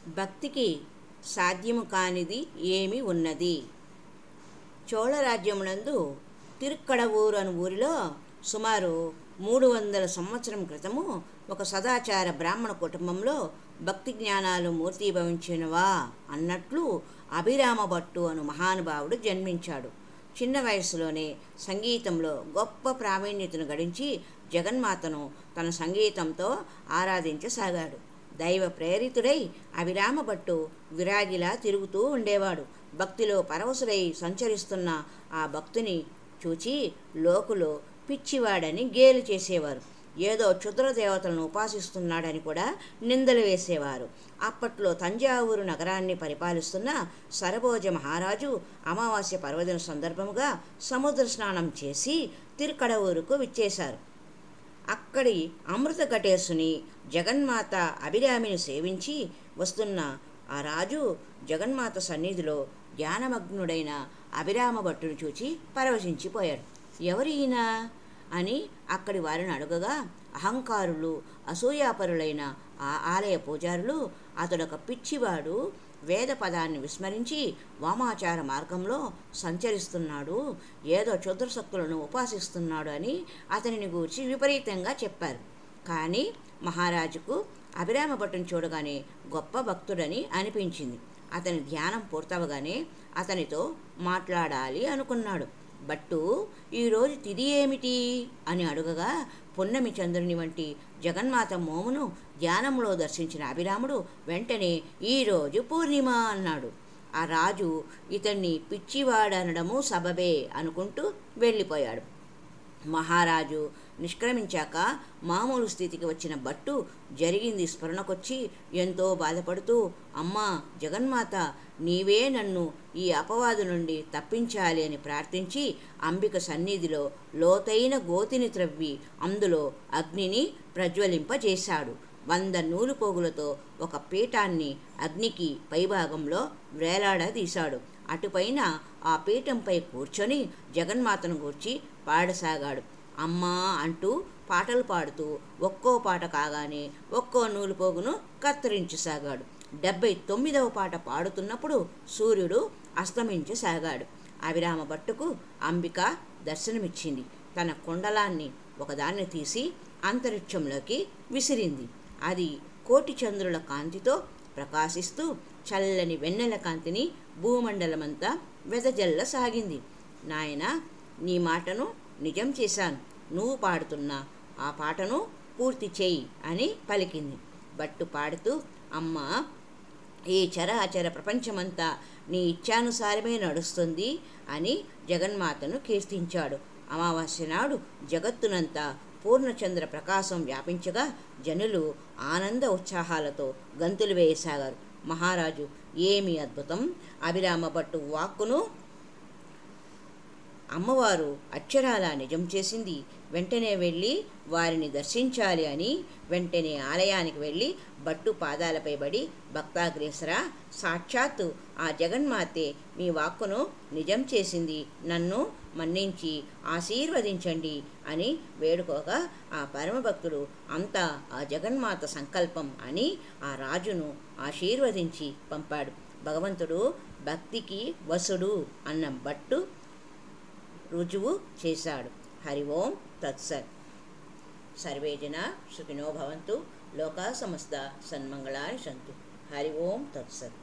భక్తికి సాధ్యము కానిది ఏమి ఉన్నది? చోళరాజ్యమునందు తిరుక్కడవూరు అను ఊరిలో సుమారు 300 సంవత్సరం క్రితము ఒక సదాచార బ్రాహ్మణ కుటుంబంలో భక్తి జ్ఞానాలు మూర్తీభవించినవా అన్నట్లు అభిరామ భట్టు అను మహానుభావుడు జన్మించాడు. చిన్న వయసులోనే సంగీతంలో గొప్ప ప్రావీణ్యతను గడించి జగన్మాతను తన సంగీతంతో ఆరాధించసాగాడు. దైవ ప్రేరితుడై అభిరామ భట్టు విరాగిలా తిరుగుతూ ఉండేవాడు. భక్తిలో పరవశుడై సంచరిస్తున్న ఆ భక్తుని చూచి లోకులో పిచ్చివాడని గేలి చేసేవారు. ఏదో క్షుద్ర దేవతలను ఉపాసిస్తున్నాడని కూడా నిందలు వేసేవారు. అప్పట్లో తంజావూరు నగరాన్ని పరిపాలిస్తున్న సరభోజ మహారాజు అమావాస్య పర్వదిన సందర్భముగా సముద్ర స్నానం చేసి తిరుక్కడవూరుకు విచ్చేశారు. అక్కడి అమృత ఘటేశుని జగన్మాత అభిరామిని సేవించి వస్తున్న ఆ రాజు జగన్మాత సన్నిధిలో ధ్యానమగ్నుడైన అభిరామ భట్టును చూచి పరవశించిపోయాడు. ఎవరీయన అని అక్కడి వారిని అడుగగా అహంకారులు, అసూయాపరులైన ఆ ఆలయ పూజారులు అతడొక పిచ్చివాడు, వేద పదాన్ని విస్మరించి వామాచార మార్గంలో సంచరిస్తున్నాడు, ఏదో క్షుద్రశక్తులను ఉపాసిస్తున్నాడు అని అతనిని గూర్చి విపరీతంగా చెప్పారు. కానీ మహారాజుకు అభిరామ భట్టును చూడగానే గొప్ప భక్తుడని అనిపించింది. అతని ధ్యానం పూర్తవగానే అతనితో మాట్లాడాలి అనుకున్నాడు. భట్టు, ఈరోజు తిథి ఏమిటి అని అడుగగా పున్నమి చంద్రుని వంటి జగన్మాత మోమును ధ్యానంలో దర్శించిన అభిరాముడు వెంటనే ఈరోజు పూర్ణిమ అన్నాడు. ఆ రాజు ఇతన్ని పిచ్చివాడనడము సబబే అనుకుంటూ వెళ్ళిపోయాడు. మహారాజు నిష్క్రమించాక మామూలు స్థితికి వచ్చిన భట్టు జరిగింది స్ఫురణకొచ్చి ఎంతో బాధపడుతూ, అమ్మా జగన్మాత, నీవే నన్ను ఈ అపవాదు నుండి తప్పించాలి అని ప్రార్థించి అంబిక సన్నిధిలో లోతైన గోతిని త్రవ్వి అందులో అగ్నిని ప్రజ్వలింపజేశాడు. 100 నూలు పోగులతో ఒక పీఠాన్ని అగ్నికి పైభాగంలో వేలాడదీశాడు. అటుపైన ఆ పీఠంపై కూర్చొని జగన్మాతను గూర్చి పాడసాగాడు. అమ్మా అంటూ పాటలు పాడుతూ ఒక్కో పాట కాగానే ఒక్కో నూలు పోగును కత్తిరించసాగాడు. 79వ పాట పాడుతున్నప్పుడు సూర్యుడు అస్తమించసాగాడు. అభిరామ భట్టుకు అంబిక దర్శనమిచ్చింది. తన కుండలాన్ని ఒకదాన్ని తీసి అంతరిక్షంలోకి విసిరింది. అది కోటి చంద్రుల కాంతితో ప్రకాశిస్తూ చల్లని వెన్నెల కాంతిని భూమండలమంతా వెదజల్లసాగింది. నాయనా, నీ మాటను నిజం చేశాను. నువ్వు పాడుతున్న ఆ పాటను పూర్తి చేయి అని పలికింది. భట్టు పాడుతూ, అమ్మా, ఈ చరాచర ప్రపంచమంతా నీ ఇచ్ఛానుసారమే నడుస్తుంది అని జగన్మాతను కీర్తించాడు. అమావాస్య నాడు జగత్తునంతా పూర్ణచంద్ర ప్రకాశం వ్యాపించగా జనులు ఆనంద ఉత్సాహాలతో గంతులు వేయసాగారు. మహారాజు, ఏమి అద్భుతం! అభిరామ భట్టు వాక్కును అమ్మవారు అక్షరాలా నిజం చేసింది. వెంటనే వెళ్ళి వారిని దర్శించాలి అని వెంటనే ఆలయానికి వెళ్ళి భట్టు పాదాలపై పడి, భక్తాగ్రేసర, సాక్షాత్తు ఆ జగన్మాతే మీ వాక్కును నిజం చేసింది, నన్ను మన్నించి ఆశీర్వదించండి అని వేడుకోగా ఆ పరమభక్తుడు అంతా ఆ జగన్మాత సంకల్పం అని ఆ రాజును ఆశీర్వదించి పంపాడు. భగవంతుడు భక్తికి వసుడు అన్న భట్టు రుజువు చేశాడు. హరి ఓం తత్సత్. సర్వే జనా సుఖినో భవంతు. లోకా సమస్త సన్మంగళాని సంతు. హరి ఓం తత్సత్.